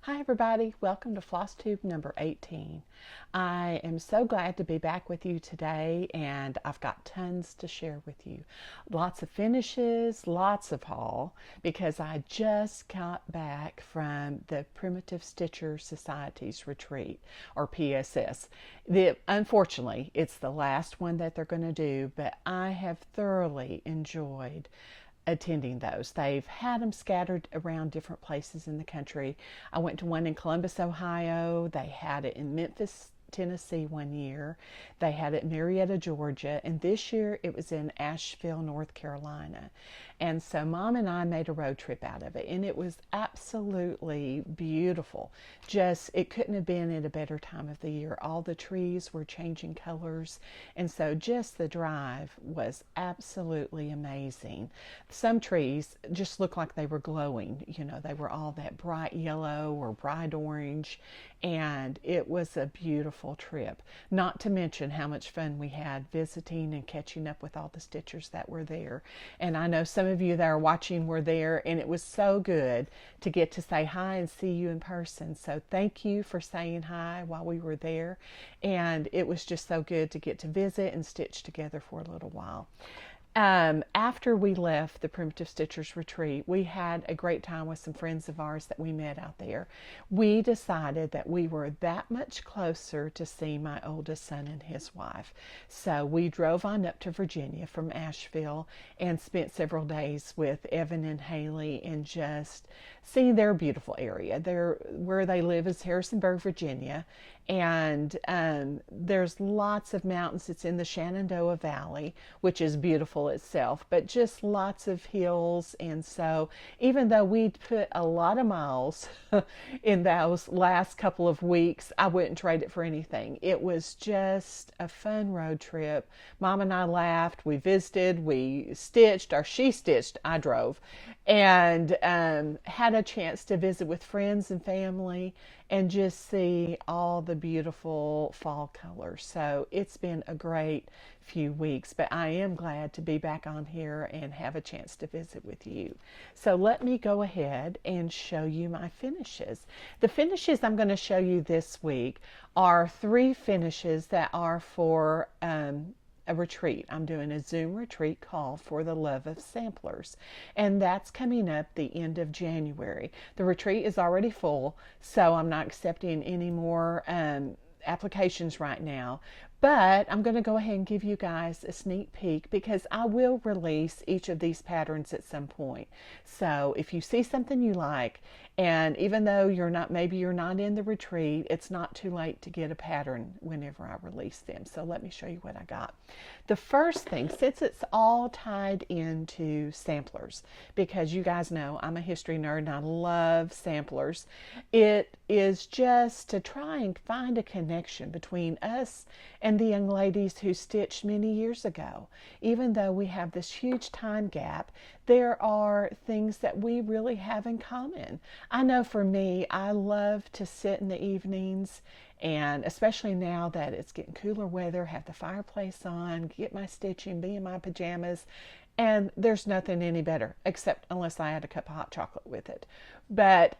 Hi everybody, welcome to Floss Tube number 18. I am so glad to be back with you today, and I've got tons to share with you. Lots of finishes, lots of haul, because I just got back from the Primitive Stitcher Society's retreat, or PSS. Unfortunately, it's the last one that they're going to do, but I have thoroughly enjoyed attending those. They've had them scattered around different places in the country. I went to one in Columbus, Ohio. They had it in Memphis, Tennessee one year. They had it in Marietta, Georgia. And this year it was in Asheville, North Carolina. And so Mom and I made a road trip out of it. And it was absolutely beautiful. Just, it couldn't have been at a better time of the year. All the trees were changing colors. And so just the drive was absolutely amazing. Some trees just looked like they were glowing. You know, they were all that bright yellow or bright orange. And it was a beautiful trip. Not to mention how much fun we had visiting and catching up with all the Stitchers that were there. And I know some of you that are watching were there, and it was so good to get to say hi and see you in person. So thank you for saying hi while we were there. And it was just so good to get to visit and stitch together for a little while. After we left the Primitive Stitchers retreat, we had a great time with some friends of ours that we met out there. We decided that we were that much closer to see my oldest son and his wife. So we drove on up to Virginia from Asheville and spent several days with Evan and Haley and just seeing their beautiful area. Where they live is Harrisonburg, Virginia. And there's lots of mountains. It's in the Shenandoah Valley, which is beautiful itself, but just lots of hills. And so even though we'd put a lot of miles in those last couple of weeks, I wouldn't trade it for anything. It was just a fun road trip. Mom and I laughed, we visited, we stitched, or she stitched, I drove, and had a chance to visit with friends and family and just see all the beautiful fall colors. So it's been a great few weeks, but I am glad to be back on here and have a chance to visit with you. So let me go ahead and show you my finishes. The finishes I'm going to show you this week are 3 finishes that are for a retreat. I'm doing a Zoom retreat called For the Love of Samplers, and that's coming up the end of January. The retreat is already full, so I'm not accepting any more applications right now. But I'm going to go ahead and give you guys a sneak peek because I will release each of these patterns at some point. So if you see something you like, and even though maybe you're not in the retreat, it's not too late to get a pattern whenever I release them. So let me show you what I got. The first thing, since it's all tied into samplers, because you guys know I'm a history nerd and I love samplers, it is just to try and find a connection between us and the young ladies who stitched many years ago. Even though we have this huge time gap, there are things that we really have in common. I know for me, I love to sit in the evenings, and especially now that it's getting cooler weather, have the fireplace on, get my stitching, be in my pajamas, and there's nothing any better, except unless I add a cup of hot chocolate with it. But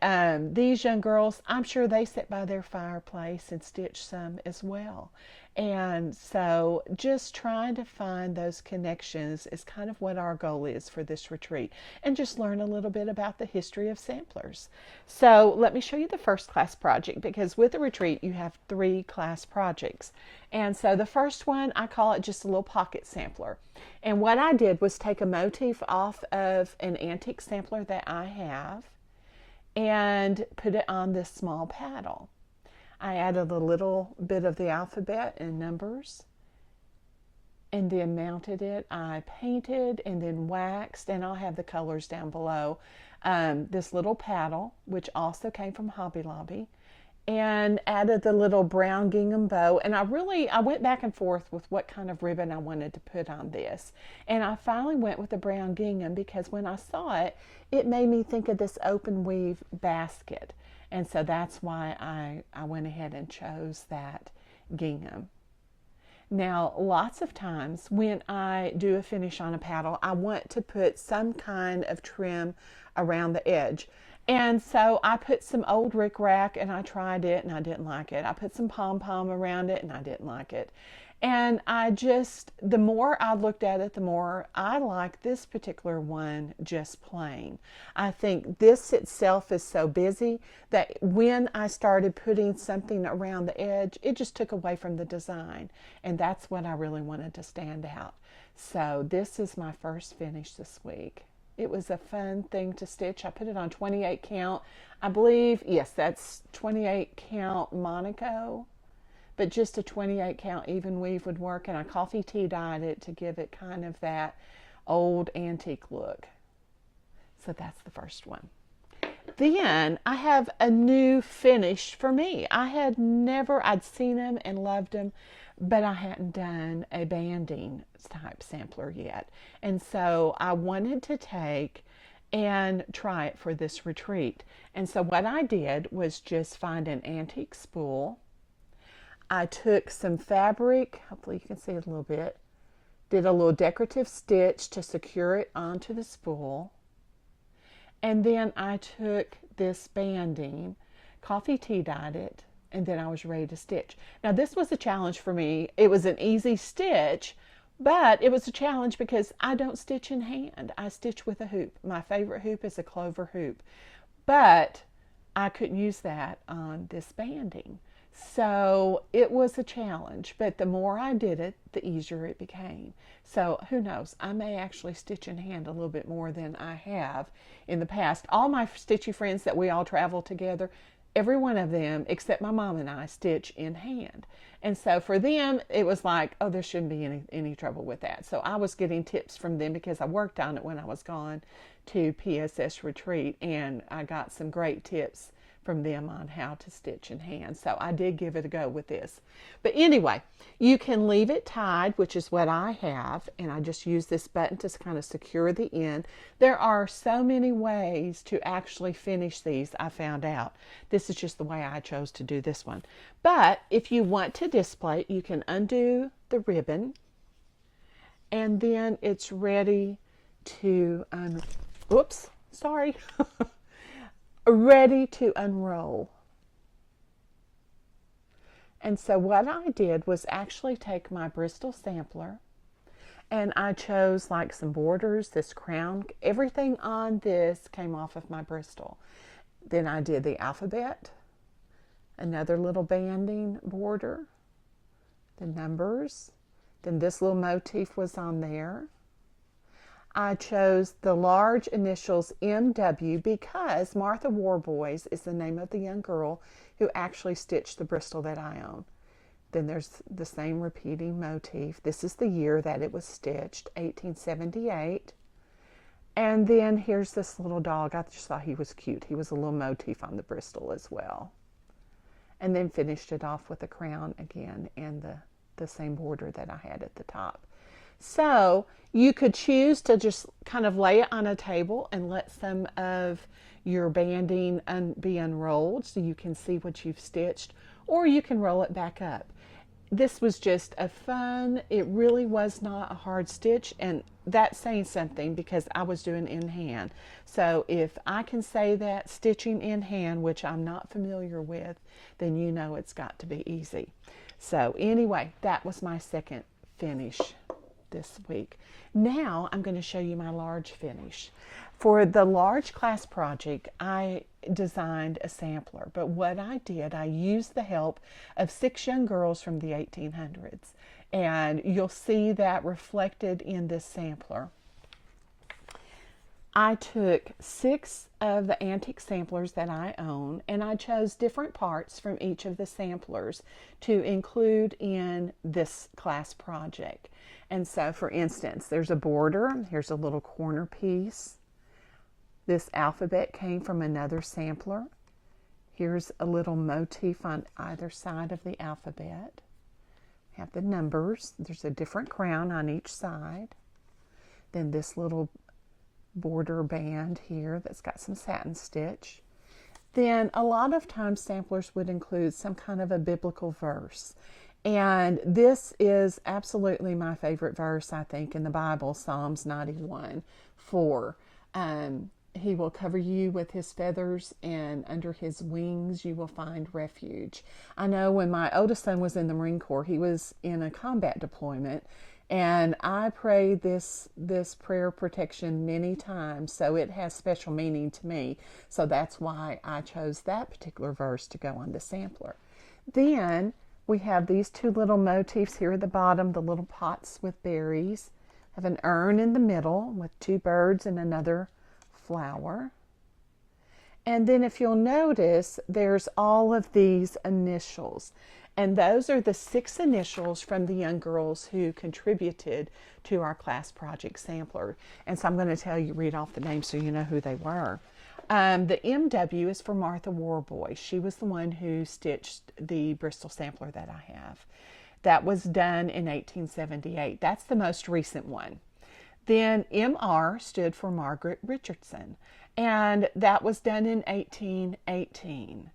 these young girls, I'm sure they sit by their fireplace and stitch some as well. And so just trying to find those connections is kind of what our goal is for this retreat, and just learn a little bit about the history of samplers. So let me show you the first class project, because with the retreat you have 3 class projects. And so the first one, I call it just a little pocket sampler. And what I did was take a motif off of an antique sampler that I have and put it on this small paddle. I added a little bit of the alphabet and numbers and then mounted it. I painted and then waxed, and I'll have the colors down below. This little paddle, which also came from Hobby Lobby, and added the little brown gingham bow. And I went back and forth with what kind of ribbon I wanted to put on this. And I finally went with the brown gingham because when I saw it, it made me think of this open weave basket. And so that's why I went ahead and chose that gingham. Now, lots of times when I do a finish on a paddle, I want to put some kind of trim around the edge. And so I put some old rickrack and I tried it and I didn't like it. I put some pom-pom around it and I didn't like it. And the more I looked at it, the more I like this particular one just plain. I think this itself is so busy that when I started putting something around the edge, it just took away from the design. And that's what I really wanted to stand out. So this is my first finish this week. It was a fun thing to stitch. I put it on 28 count. I believe, yes, that's 28 count Monaco, but just a 28 count even weave would work. And I coffee tea dyed it to give it kind of that old antique look. So that's the first one. Then I have a new finish for me. I'd seen them and loved them, but I hadn't done a banding type sampler yet. And so I wanted to take and try it for this retreat. And so what I did was just find an antique spool. I took some fabric, hopefully you can see it a little bit, did a little decorative stitch to secure it onto the spool. And then I took this banding, coffee tea dyed it, and then I was ready to stitch. Now this was a challenge for me. It was an easy stitch, but it was a challenge because I don't stitch in hand. I stitch with a hoop. My favorite hoop is a clover hoop, but I couldn't use that on this banding. So it was a challenge, but the more I did it, the easier it became. So who knows, I may actually stitch in hand a little bit more than I have in the past. All my stitchy friends that we all travel together, every one of them, except my mom and I, stitch in hand. And so for them, it was like, oh, there shouldn't be any trouble with that. So I was getting tips from them because I worked on it when I was gone to PSS retreat, and I got some great tips from them on how to stitch in hand. So I did give it a go with this. But anyway, you can leave it tied, which is what I have, and I just use this button to kind of secure the end. There are so many ways to actually finish these, I found out. This is just the way I chose to do this one. But if you want to display it, you can undo the ribbon, and then it's ready to, oops, sorry. Ready to unroll. And so what I did was actually take my Bristol sampler, and I chose like some borders, this crown, everything on this came off of my Bristol. Then I did the alphabet, another little banding border, the numbers, then this little motif was on there. I chose the large initials MW because Martha Warboys is the name of the young girl who actually stitched the Bristol that I own. Then there's the same repeating motif. This is the year that it was stitched, 1878. And then here's this little dog. I just thought he was cute. He was a little motif on the Bristol as well. And then finished it off with a crown again and the same border that I had at the top. So you could choose to just kind of lay it on a table and let some of your banding be unrolled so you can see what you've stitched, or you can roll it back up. This was just a fun, it really was not a hard stitch, and that's saying something because I was doing in hand. So if I can say that stitching in hand, which I'm not familiar with, then you know it's got to be easy. So anyway, that was my second finish this week. Now I'm going to show you my large finish. For the large class project, I designed a sampler, but what I did, I used the help of 6 young girls from the 1800s, and you'll see that reflected in this sampler. I took 6 of the antique samplers that I own, and I chose different parts from each of the samplers to include in this class project. And so, for instance, there's a border, here's a little corner piece. This alphabet came from another sampler. Here's a little motif on either side of the alphabet. We have the numbers. There's a different crown on each side. Then this little border band here that's got some satin stitch. Then a lot of times samplers would include some kind of a biblical verse. And this is absolutely my favorite verse, I think, in the Bible, Psalms 91:4. He will cover you with his feathers, and under his wings you will find refuge. I know when my oldest son was in the Marine Corps, he was in a combat deployment, and I prayed this prayer of protection many times, so it has special meaning to me. So that's why I chose that particular verse to go on the sampler. Then we have these two little motifs here at the bottom, the little pots with berries. I have an urn in the middle with two birds and another flower. And then if you'll notice, there's all of these initials. And those are the 6 initials from the young girls who contributed to our class project sampler. And so I'm going to read off the names so you know who they were. The MW is for Martha Warboy. She was the one who stitched the Bristol sampler that I have. That was done in 1878. That's the most recent one. Then MR stood for Margaret Richardson, and that was done in 1818.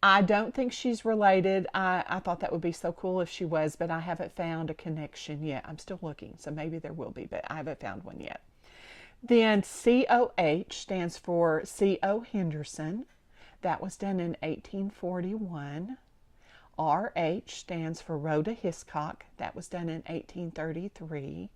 I don't think she's related. I thought that would be so cool if she was, but I haven't found a connection yet. I'm still looking, so maybe there will be, but I haven't found one yet. Then COH stands for C.O. Henderson. That was done in 1841. RH stands for Rhoda Hiscock. That was done in 1833.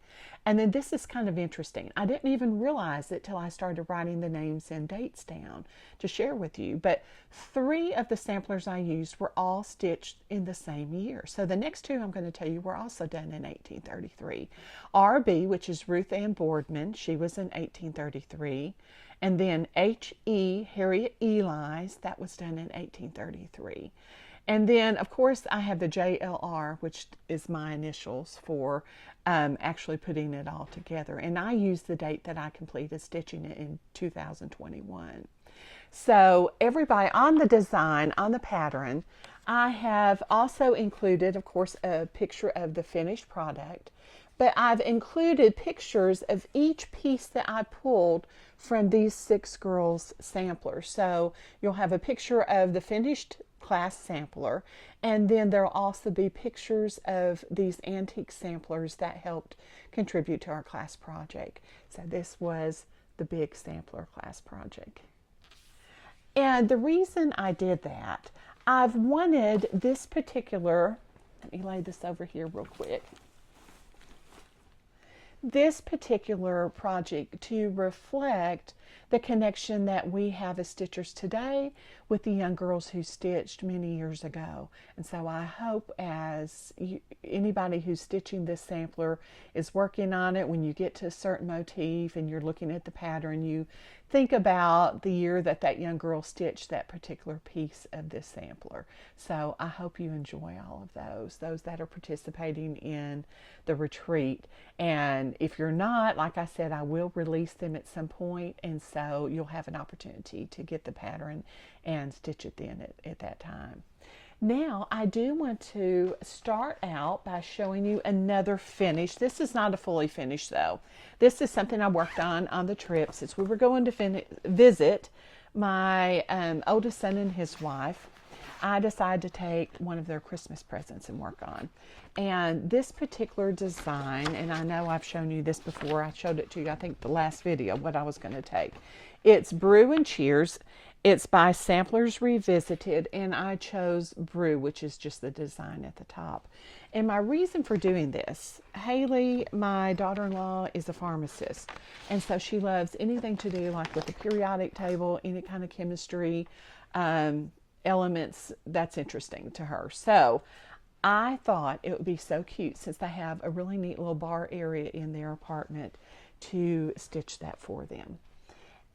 And then this is kind of interesting. I didn't even realize it till I started writing the names and dates down to share with you. But 3 of the samplers I used were all stitched in the same year. So the next 2 I'm going to tell you were also done in 1833. RB, which is Ruth Ann Boardman, she was in 1833. And then HE, Harriet Eli's, that was done in 1833. And then, of course, I have the JLR, which is my initials for actually putting it all together. And I used the date that I completed stitching it in 2021. So everybody on the design, on the pattern, I have also included, of course, a picture of the finished product. But I've included pictures of each piece that I pulled from these 6 girls' samplers. So you'll have a picture of the finished class sampler, and then there'll also be pictures of these antique samplers that helped contribute to our class project. So this was the big sampler class project. And the reason I did that, I've wanted this particular, let me lay this over here real quick, this particular project to reflect the connection that we have as stitchers today with the young girls who stitched many years ago. And so I hope anybody who's stitching this sampler is working on it, when you get to a certain motif and you're looking at the pattern, you think about the year that that young girl stitched that particular piece of this sampler. So I hope you enjoy all of those that are participating in the retreat. And if you're not, like I said, I will release them at some point, and so you'll have an opportunity to get the pattern and stitch it then at that time. Now I do want to start out by showing you another finish. This is not a fully finished though. This is something I worked on the trip. Since we were going to visit my oldest son and his wife, I decided to take one of their Christmas presents and work on. And this particular design, and I know I've shown you this before, I showed it to you, I think the last video, what I was going to take. It's Brew and Cheers. It's by Samplers Revisited, and I chose Brew, which is just the design at the top. And my reason for doing this, Haley, my daughter-in-law, is a pharmacist, and so she loves anything to do like with the periodic table, any kind of chemistry, elements that's interesting to her. So I thought it would be so cute, since they have a really neat little bar area in their apartment, to stitch that for them.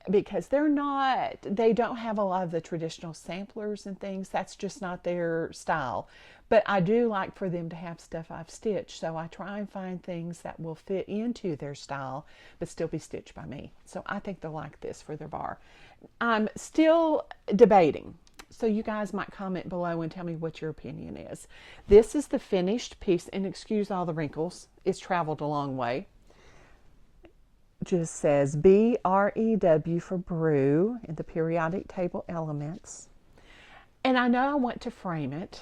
Because they don't have a lot of the traditional samplers and things. That's just not their style. But I do like for them to have stuff I've stitched. So I try and find things that will fit into their style, but still be stitched by me. So I think they'll like this for their bar. I'm still debating. So you guys might comment below and tell me what your opinion is. This is the finished piece, and excuse all the wrinkles. It's traveled a long way. Just says BREW for Brew in the periodic table elements. And I know I want to frame it.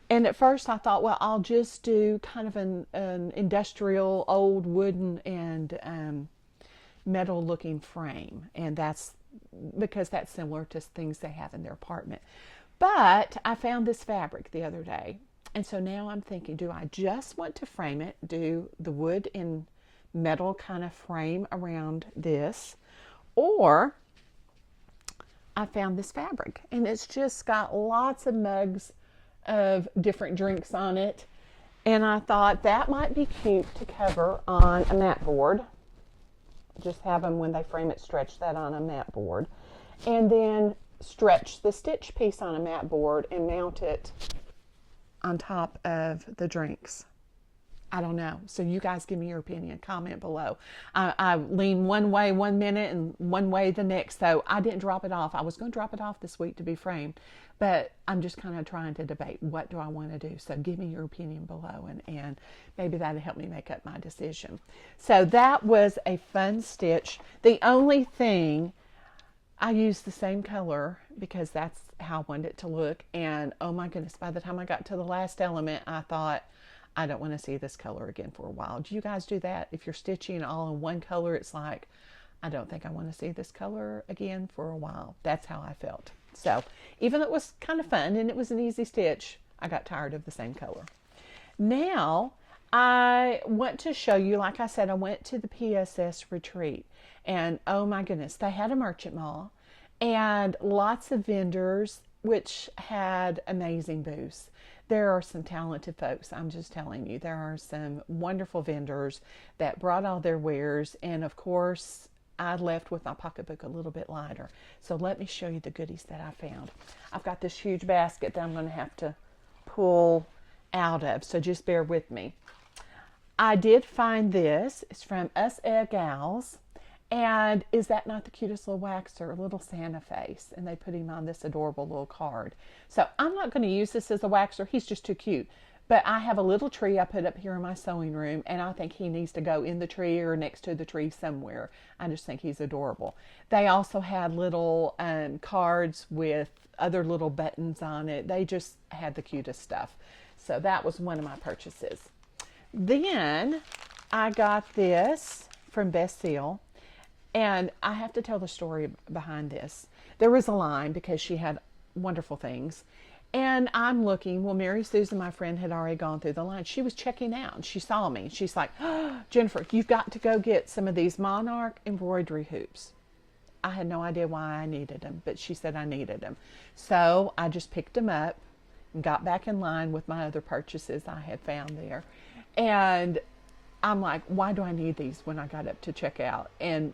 And at first I thought, well, I'll just do kind of an industrial old wooden and metal looking frame, and that's because that's similar to things they have in their apartment. But I found this fabric the other day, and so now I'm thinking, do I just want to frame it, do the wood and metal kind of frame around this, or I found this fabric and it's just got lots of mugs of different drinks on it, and I thought that might be cute to cover on a mat board. Just have them, when they frame it, stretch that on a mat board, and then stretch the stitch piece on a mat board and mount it on top of the drinks. I don't know. So you guys give me your opinion. Comment below. I lean one way 1 minute and one way the next. So I didn't drop it off. I was going to drop it off this week to be framed. But I'm just kind of trying to debate, what do I want to do? So give me your opinion below, and maybe that'll help me make up my decision. So that was a fun stitch. The only thing, I used the same color because that's how I wanted it to look. And oh my goodness, by the time I got to the last element, I thought, I don't want to see this color again for a while. Do you guys do that? If you're stitching all in one color, it's like, I don't think I want to see this color again for a while. That's how I felt. So even though it was kind of fun and it was an easy stitch, I got tired of the same color. Now I want to show you, like I said, I went to the PSS retreat, and oh my goodness, they had a merchant mall and lots of vendors which had amazing booths. There are some talented folks, I'm just telling you. There are some wonderful vendors that brought all their wares, and of course I left with my pocketbook a little bit lighter. So let me show you the goodies that I found. I've got this huge basket that I'm going to have to pull out of, so just bear with me. I did find this. It's from Us Gals. And is that not the cutest little waxer, little Santa face? And they put him on this adorable little card. So I'm not going to use this as a waxer. He's just too cute. But I have a little tree I put up here in my sewing room, and I think he needs to go in the tree or next to the tree somewhere. I just think he's adorable. They also had little cards with other little buttons on it. They just had the cutest stuff. So that was one of my purchases. Then I got this from Best Seal. And I have to tell the story behind this. There was a line because she had wonderful things. And I'm looking. Well, Mary Susan, my friend, had already gone through the line. She was checking out and she saw me. She's like, oh, Jennifer, you've got to go get some of these Monarch embroidery hoops. I had no idea why I needed them, but she said I needed them. So I just picked them up and got back in line with my other purchases I had found there. And I'm like, why do I need these when I got up to check out? And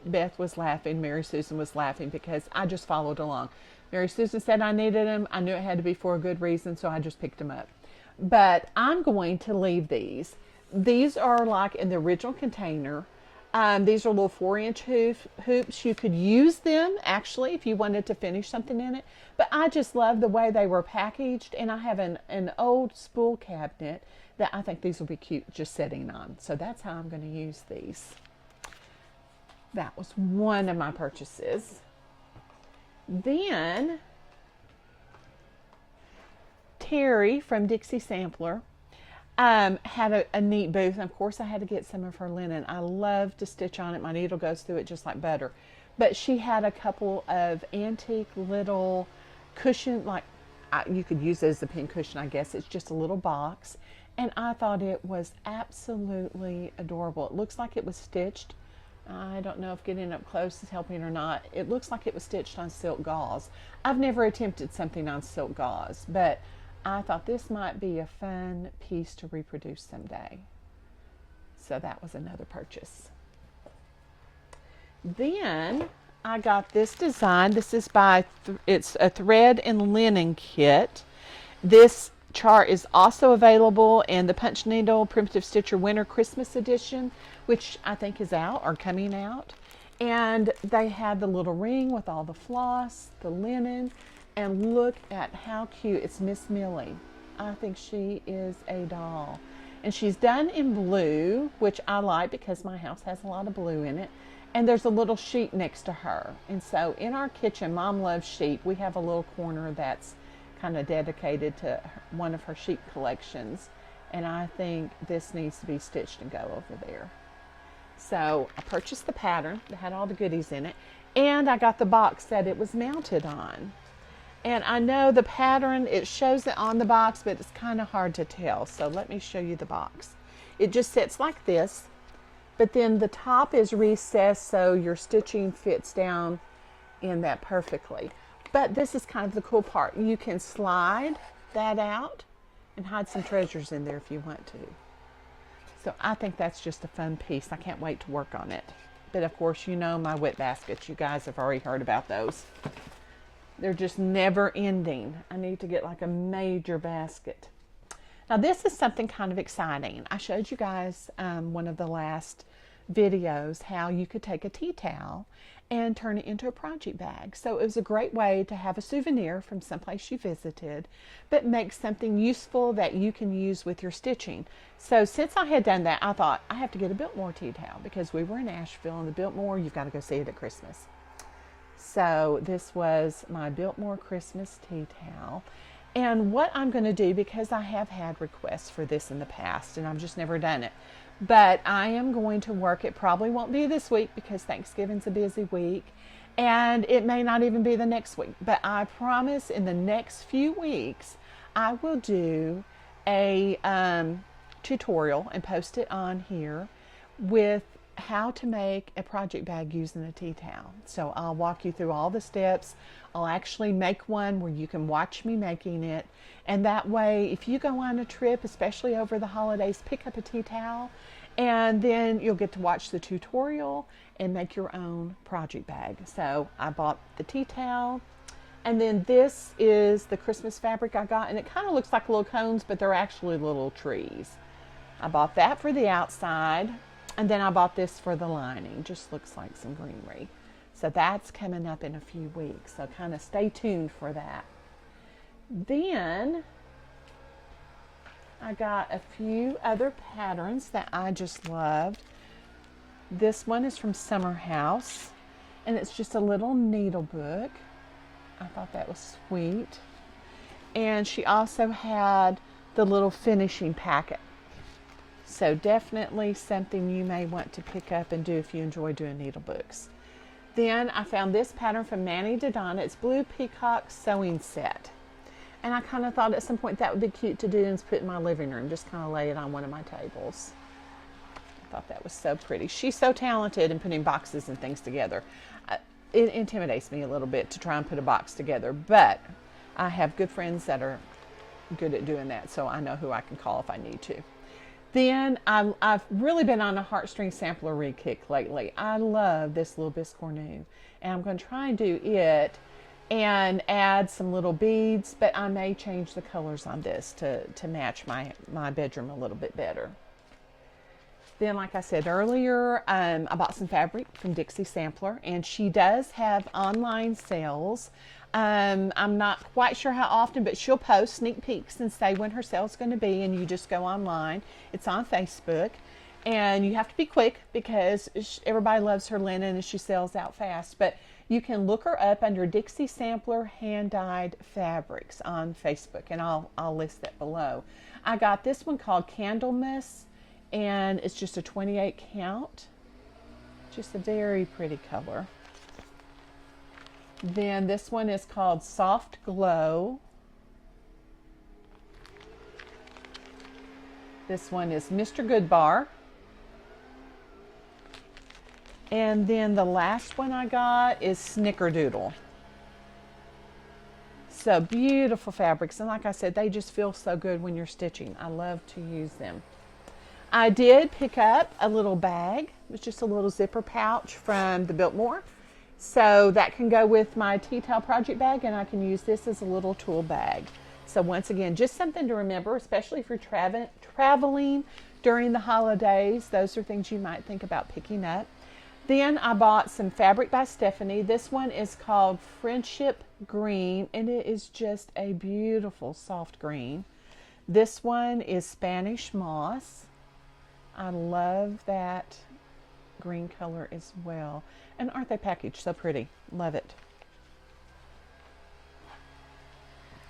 Beth was laughing, Mary Susan was laughing, because I just followed along. Mary Susan said I needed them. I knew it had to be for a good reason, so I just picked them up. But I'm going to leave these. These are like in the original container. These are little 4-inch hoops. You could use them, actually, if you wanted to finish something in it. But I just love the way they were packaged, and I have an old spool cabinet that I think these will be cute just sitting on. So that's how I'm going to use these. That was one of my purchases. Then Terry from Dixie Sampler had a neat booth. And of course I had to get some of her linen. I love to stitch on it. My needle goes through it just like butter. But she had a couple of antique little cushion, like you could use it as a pin cushion, I guess. It's just a little box. And I thought it was absolutely adorable. It looks like it was stitched. I don't know if getting up close is helping or not. It looks like it was stitched on silk gauze. I've never attempted something on silk gauze, but I thought this might be a fun piece to reproduce someday. So that was another purchase. Then I got this design. This is it's a thread and linen kit. This chart is also available in the Punch Needle Primitive Stitcher Winter Christmas Edition, which I think is out or coming out. And they had the little ring with all the floss, the linen, and look at how cute. It's Miss Millie. I think she is a doll. And she's done in blue, which I like because my house has a lot of blue in it. And there's a little sheep next to her. And so in our kitchen, Mom loves sheep. We have a little corner that's kind of dedicated to one of her sheep collections, and I think this needs to be stitched and go over there. So I purchased the pattern that had all the goodies in it, and I got the box that it was mounted on. And I know the pattern, it shows it on the box, but it's kind of hard to tell. So let me show you the box. It just sits like this, but then the top is recessed so your stitching fits down in that perfectly. But this is kind of the cool part. You can slide that out and hide some treasures in there if you want to. So I think that's just a fun piece. I can't wait to work on it. But of course, you know my wet baskets. You guys have already heard about those. They're just never ending. I need to get like a major basket. Now this is something kind of exciting. I showed you guys one of the last videos how you could take a tea towel and turn it into a project bag. So it was a great way to have a souvenir from someplace you visited, but make something useful that you can use with your stitching. So since I had done that, I thought I have to get a Biltmore tea towel because we were in Asheville, and the Biltmore, you've got to go see it at Christmas. So this was my Biltmore Christmas tea towel. And what I'm going to do, because I have had requests for this in the past and I've just never done it, but I am going to work, it probably won't be this week because Thanksgiving's a busy week, and it may not even be the next week, but I promise in the next few weeks I will do a tutorial and post it on here with how to make a project bag using a tea towel. So I'll walk you through all the steps. I'll actually make one where you can watch me making it, and that way if you go on a trip, especially over the holidays, pick up a tea towel and then you'll get to watch the tutorial and make your own project bag. So I bought the tea towel, and then this is the Christmas fabric I got, and it kind of looks like little cones, but they're actually little trees. I bought that for the outside. And then I bought this for the lining. Just looks like some greenery. So that's coming up in a few weeks. So kind of stay tuned for that. Then I got a few other patterns that I just loved. This one is from Summer House, and it's just a little needle book. I thought that was sweet. And she also had the little finishing packet. So definitely something you may want to pick up and do if you enjoy doing needle books. Then I found this pattern from Manny Dodonna. It's Blue Peacock Sewing Set. And I kind of thought at some point that would be cute to do and put in my living room. Just kind of lay it on one of my tables. I thought that was so pretty. She's so talented in putting boxes and things together. It intimidates me a little bit to try and put a box together. But I have good friends that are good at doing that. So I know who I can call if I need to. Then I've really been on a heartstring sampler re-kick lately. I love this little biscornu, and I'm going to try and do it and add some little beads, but I may change the colors on this to match my bedroom a little bit better. Then, like I said earlier, I bought some fabric from Dixie Sampler, and she does have online sales. I'm not quite sure how often, but she'll post sneak peeks and say when her sale's going to be, and you just go online. It's on Facebook, and you have to be quick because everybody loves her linen and she sells out fast. But you can look her up under Dixie Sampler hand-dyed fabrics on Facebook, and I'll list that below. I got this one called Candlemas, and it's just a 28 count. Just a very pretty color. Then this one is called Soft Glow. This one is Mr. Goodbar. And then the last one I got is Snickerdoodle. So beautiful fabrics. And like I said, they just feel so good when you're stitching. I love to use them. I did pick up a little bag. It was just a little zipper pouch from the Biltmore. So that can go with my tea towel project bag, and I can use this as a little tool bag. So once again, just something to remember, especially if you're traveling during the holidays. Those are things you might think about picking up. Then I bought some fabric by Stephanie. This one is called Friendship Green, and it is just a beautiful soft green. This one is Spanish Moss. I love that green color as well. And aren't they packaged so pretty? Love it.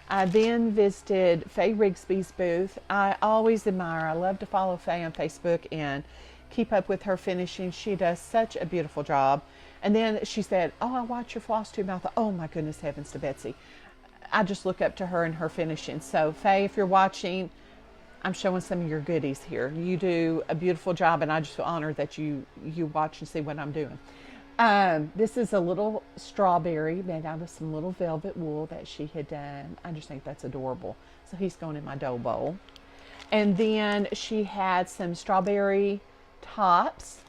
I then visited Faye Rigsby's booth. I always admire, I love to follow Faye on Facebook, and keep up with her finishing. She does such a beautiful job. And then she said, "Oh, I watch your floss tube." And I thought, "Oh my goodness heavens to Betsy." I just look up to her and her finishing. So Faye, if you're watching, I'm showing some of your goodies here. You do a beautiful job, and I just feel honored that you watch and see what I'm doing. This is a little strawberry made out of some little velvet wool that she had done. I just think that's adorable. So he's going in my dough bowl. And then she had some strawberry tops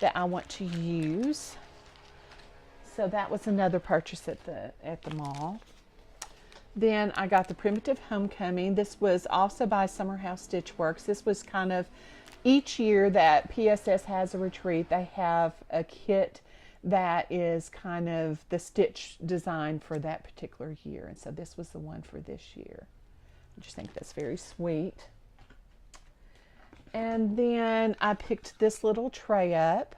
that I want to use. So that was another purchase at the mall. Then I got the Primitive Homecoming. This was also by Summer House Stitch Works. This was kind of, each year that PSS has a retreat, they have a kit that is kind of the stitch design for that particular year. And so this was the one for this year. I just think that's very sweet. And then I picked this little tray up.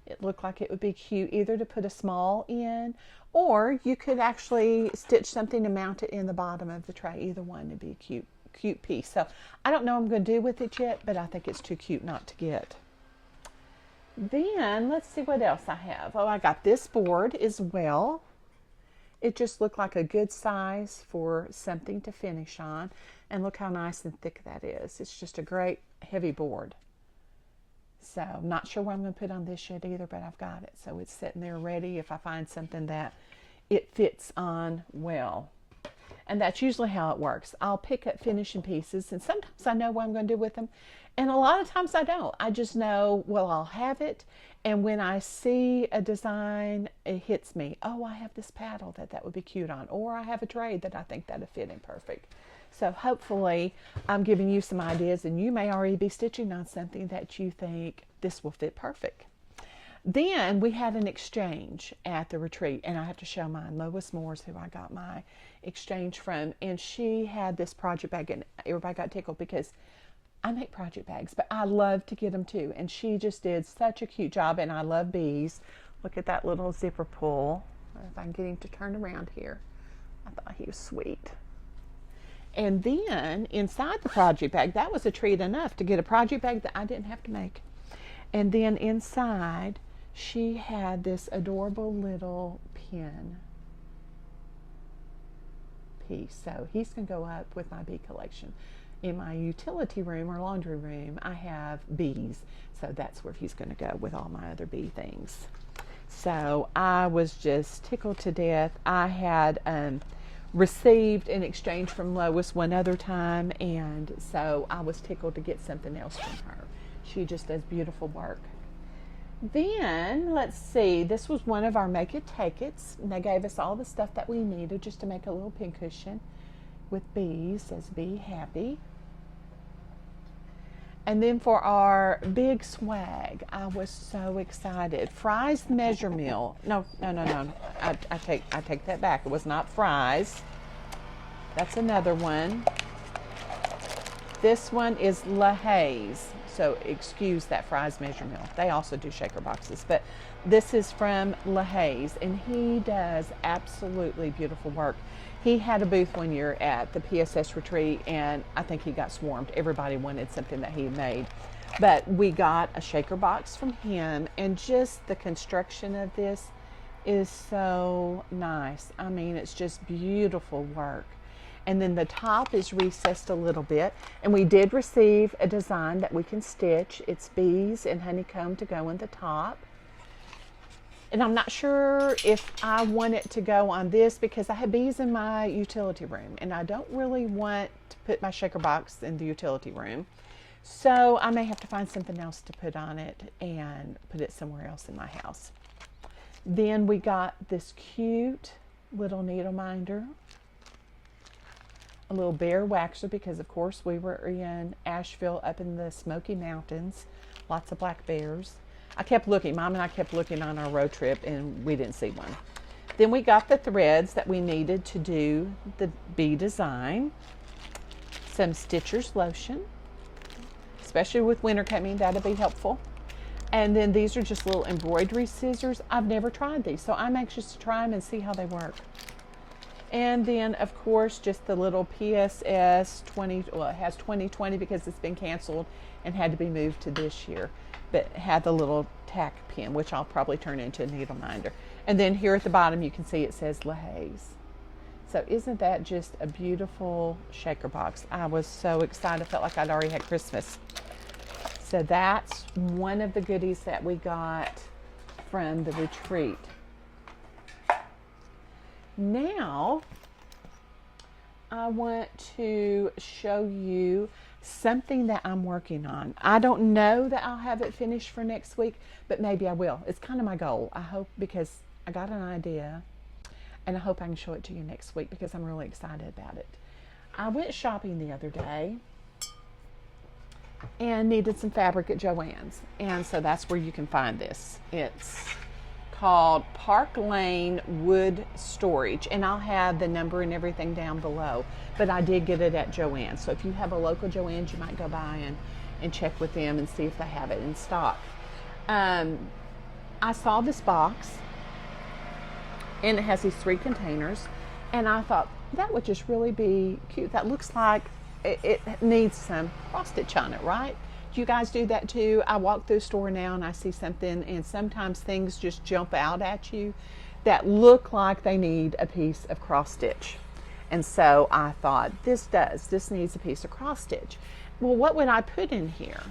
It looked like it would be cute either to put a small in, or you could actually stitch something to mount it in the bottom of the tray. Either one would be a cute piece. So I don't know what I'm going to do with it yet, but I think it's too cute not to get. Then let's see what else I have. Oh, I got this board as well. It just looked like a good size for something to finish on. And look how nice and thick that is. It's just a great heavy board. So I'm not sure what I'm going to put on this yet either, but I've got it. So it's sitting there ready if I find something that it fits on well. And that's usually how it works. I'll pick up finishing pieces, and sometimes I know what I'm going to do with them. And a lot of times I don't. I just know, well, I'll have it. And when I see a design, it hits me. Oh, I have this paddle that would be cute on. Or I have a tray that I think that would fit in perfect. So hopefully I'm giving you some ideas, and you may already be stitching on something that you think this will fit perfect. Then we had an exchange at the retreat, and I have to show mine. Lois Moore's who I got my exchange from, and she had this project bag, and everybody got tickled because I make project bags, but I love to get them too. And she just did such a cute job, and I love bees. Look at that little zipper pull. If I can get him to turn around here. I thought he was sweet. And then inside the project bag, that was a treat enough to get a project bag that I didn't have to make. And then inside, she had this adorable little pin piece. So he's going to go up with my bee collection. In my utility room or laundry room, I have bees. So that's where he's going to go with all my other bee things. So I was just tickled to death. I had received an exchange from Lois one other time, and so I was tickled to get something else from her. She just does beautiful work. Then, let's see, this was one of our Make It Take It's, and they gave us all the stuff that we needed just to make a little pincushion with bees. It says Be Happy. And then for our big swag, I was so excited. Fry's Measure Mill. No. I take that back. It was not Fry's. That's another one. This one is LaHaye's. So excuse that Fry's Measure Mill. They also do shaker boxes, but this is from LaHaye's, and he does absolutely beautiful work. He had a booth one year at the PSS retreat, and I think he got swarmed. Everybody wanted something that he made. But we got a shaker box from him, and just the construction of this is so nice. I mean, it's just beautiful work. And then the top is recessed a little bit, and we did receive a design that we can stitch. It's bees and honeycomb to go in the top. And I'm not sure if I want it to go on this because I have bees in my utility room, and I don't really want to put my shaker box in the utility room. So I may have to find something else to put on it and put it somewhere else in my house. Then we got this cute little needle minder, a little bear waxer, because of course we were in Asheville up in the Smoky Mountains, lots of black bears. I kept looking, Mom and I kept looking on our road trip, and we didn't see one. Then we got the threads that we needed to do the bee design, some Stitcher's lotion, especially with winter coming, that'll be helpful. And then these are just little embroidery scissors. I've never tried these, so I'm anxious to try them and see how they work. And then, of course, just the little PSS 20, well, it has 2020 because it's been canceled and had to be moved to this year. But it had the little tack pin, which I'll probably turn into a needle minder. And then here at the bottom, you can see it says LaHaye's. So isn't that just a beautiful shaker box? I was so excited. I felt like I'd already had Christmas. So that's one of the goodies that we got from the retreat. Now, I want to show you something that I'm working on. I don't know that I'll have it finished for next week, but maybe I will. It's kind of my goal. I hope, because I got an idea, and I hope I can show it to you next week because I'm really excited about it. I went shopping the other day and needed some fabric at Joanns, and so that's where you can find this. It's called Park Lane Wood Storage, and I'll have the number and everything down below, but I did get it at Joanns. So if you have a local Joanns, you might go by and check with them and see if they have it in stock. I saw this box, and it has these 3 containers, and I thought that would just really be cute. That looks like it needs some cross stitch on it, right? Do you guys do that too? I walk through a store now and I see something, and sometimes things just jump out at you that look like they need a piece of cross stitch. And so I thought, this needs a piece of cross stitch. Well, what would I put in here?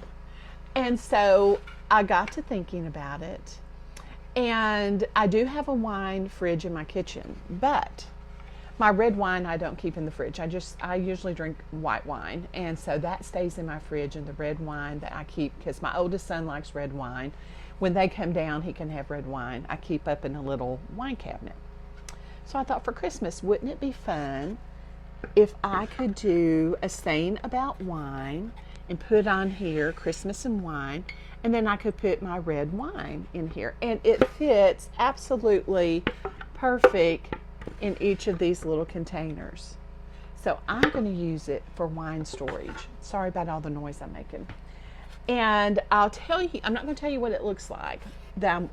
And so I got to thinking about it, and I do have a wine fridge in my kitchen, but my red wine I don't keep in the fridge. I usually drink white wine, and so that stays in my fridge, and the red wine that I keep, because my oldest son likes red wine. When they come down, he can have red wine. I keep up in a little wine cabinet. So I thought, for Christmas, wouldn't it be fun if I could do a saying about wine and put on here Christmas and wine, and then I could put my red wine in here, and it fits absolutely perfect in each of these little containers. So I'm going to use it for wine storage. Sorry about all the noise I'm making. And I'll tell you, I'm not going to tell you what it looks like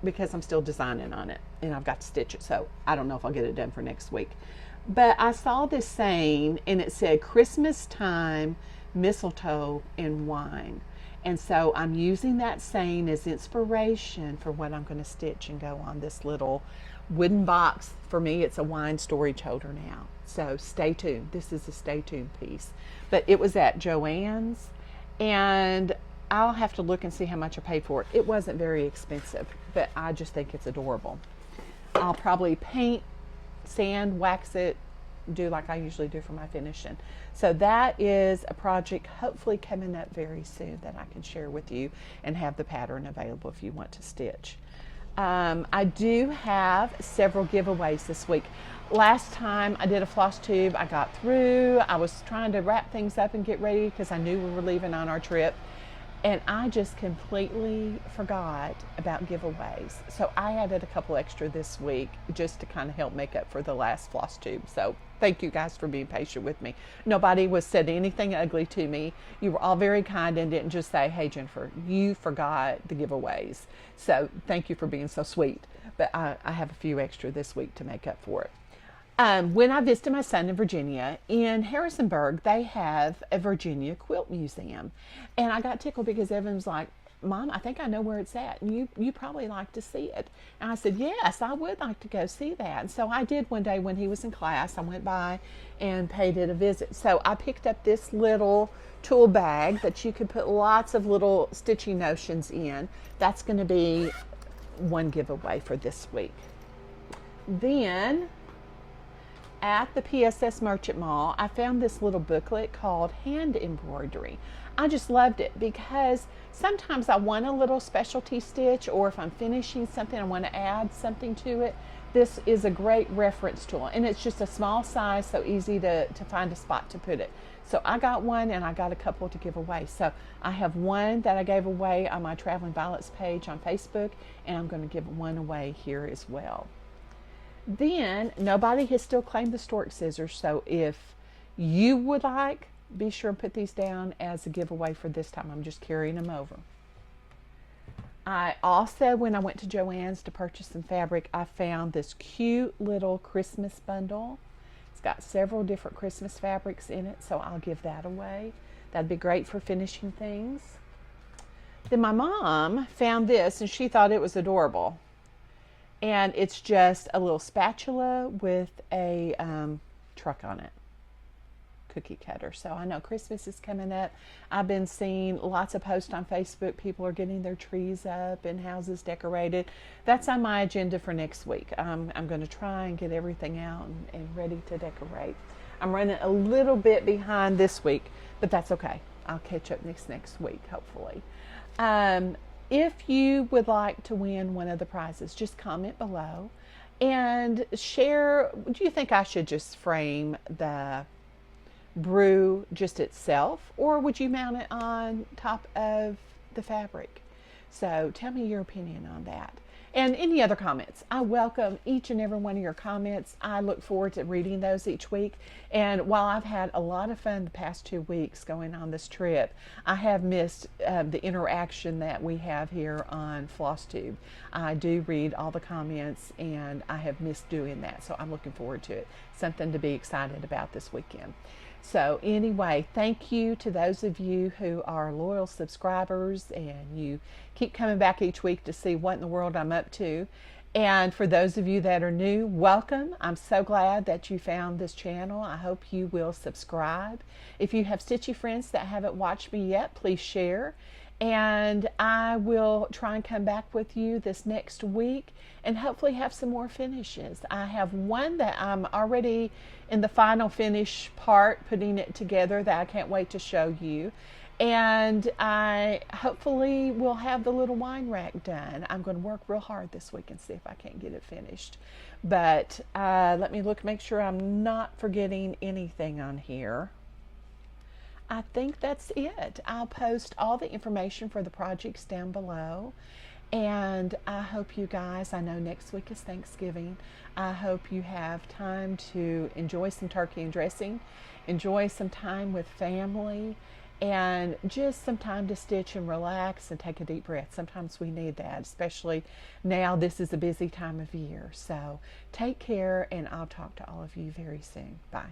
because I'm still designing on it, and I've got to stitch it, so I don't know if I'll get it done for next week. But I saw this saying, and it said Christmas time, mistletoe, and wine. And so I'm using that saying as inspiration for what I'm going to stitch and go on this little wooden box. For me, it's a wine storage holder now. So stay tuned. This is a stay tuned piece. But it was at Joann's, and I'll have to look and see how much I paid for it. It wasn't very expensive, but I just think it's adorable. I'll probably paint, sand, wax it, do like I usually do for my finishing. So that is a project hopefully coming up very soon that I can share with you and have the pattern available if you want to stitch. I do have several giveaways this week. Last time I did a floss tube, I got through. I was trying to wrap things up and get ready because I knew we were leaving on our trip. And I just completely forgot about giveaways. So I added a couple extra this week just to kind of help make up for the last floss tube. So thank you guys for being patient with me. Nobody said anything ugly to me. You were all very kind and didn't just say, hey Jennifer, you forgot the giveaways. So thank you for being so sweet. But I have a few extra this week to make up for it. When I visited my son in Virginia, in Harrisonburg, they have a Virginia quilt museum. And I got tickled because Evan was like, Mom, I think I know where it's at. And you probably like to see it. And I said, yes, I would like to go see that. And so I did one day when he was in class. I went by and paid it a visit. So I picked up this little tool bag that you could put lots of little stitching notions in. That's going to be one giveaway for this week. Then at the PSS Merchant Mall, I found this little booklet called Hand Embroidery. I just loved it because sometimes I want a little specialty stitch, or if I'm finishing something, I want to add something to it. This is a great reference tool, and it's just a small size, so easy to find a spot to put it. So I got one, and I got a couple to give away. So I have one that I gave away on my Traveling Violets page on Facebook, and I'm going to give one away here as well. Then, nobody has still claimed the stork scissors, so if you would like, be sure and put these down as a giveaway for this time. I'm just carrying them over. I also, when I went to Joann's to purchase some fabric, I found this cute little Christmas bundle. It's got several different Christmas fabrics in it, so I'll give that away. That'd be great for finishing things. Then my mom found this and she thought it was adorable. And it's just a little spatula with a truck on it. Cookie cutter. So I know Christmas is coming up. I've been seeing lots of posts on Facebook. People are getting their trees up and houses decorated. That's on my agenda for next week. I'm going to try and get everything out and ready to decorate. I'm running a little bit behind this week, but that's okay. I'll catch up next week, hopefully. If you would like to win one of the prizes, just comment below and share. Do you think I should just frame the Brew just itself, or would you mount it on top of the fabric? So tell me your opinion on that. And any other comments. I welcome each and every one of your comments. I look forward to reading those each week. And while I've had a lot of fun the past 2 weeks going on this trip, I have missed the interaction that we have here on FlossTube. I do read all the comments and I have missed doing that. So I'm looking forward to it. Something to be excited about this weekend. So anyway, thank you to those of you who are loyal subscribers and you keep coming back each week to see what in the world I'm up to. And for those of you that are new, welcome. I'm so glad that you found this channel. I hope you will subscribe. If you have stitchy friends that haven't watched me yet, please share. And I will try and come back with you this next week and hopefully have some more finishes. I have one that I'm already in the final finish part, putting it together, that I can't wait to show you. And I hopefully will have the little wine rack done. I'm going to work real hard this week and see if I can't get it finished. But let me look, make sure I'm not forgetting anything on here. I think that's it. I'll post all the information for the projects down below. And I hope you guys, I know next week is Thanksgiving. I hope you have time to enjoy some turkey and dressing, enjoy some time with family, and just some time to stitch and relax and take a deep breath. Sometimes we need that, especially now this is a busy time of year. So take care, and I'll talk to all of you very soon. Bye.